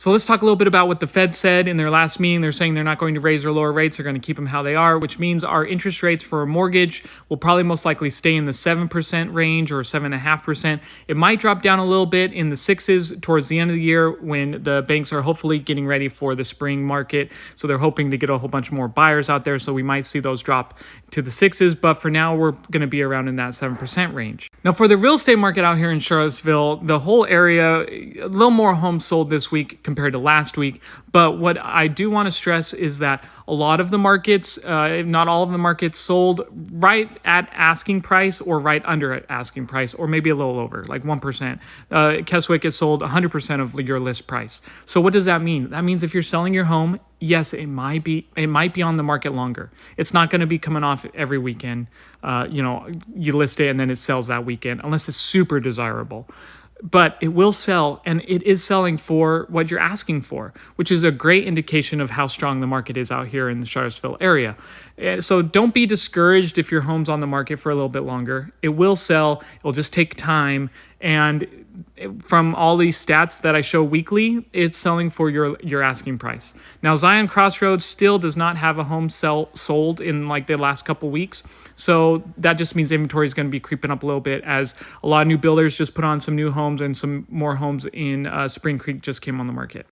So let's talk a little bit about what the Fed said in their last meeting. They're saying they're not going to raise or lower rates. They're going to keep them how they are, which means our interest rates for a mortgage will probably most likely stay in the 7% range or 7.5%. It might drop down a little bit in the 6s towards the end of the year when the banks are hopefully getting ready for the spring market. So they're hoping to get a whole bunch more buyers out there. So we might see those drop to the 6s. But for now, we're going to be around in that 7% range. Now, for the real estate market out here in Charlottesville, the whole area, a little more homes sold this week compared to last week. But what I do want to stress is that a lot of the markets, if not all of the markets, sold right at asking price or right under asking price, or maybe a little over, like 1%. Keswick is sold 100% of your list price. So what does that mean? That means if you're selling your home, yes, it might be on the market longer. It's not going to be coming off every weekend. You list it and then it sells that weekend, unless it's super desirable. But it will sell, and it is selling for what you're asking for, which is a great indication of how strong the market is out here in the Charlottesville area. So don't be discouraged if your home's on the market for a little bit longer. It will sell. It'll just take time. And from all these stats that I show weekly, it's selling for your asking price. Now, Zion Crossroads still does not have a home sold in like the last couple weeks. So that just means inventory is going to be creeping up a little bit as a lot of new builders just put on some new homes, and some more homes in Spring Creek just came on the market.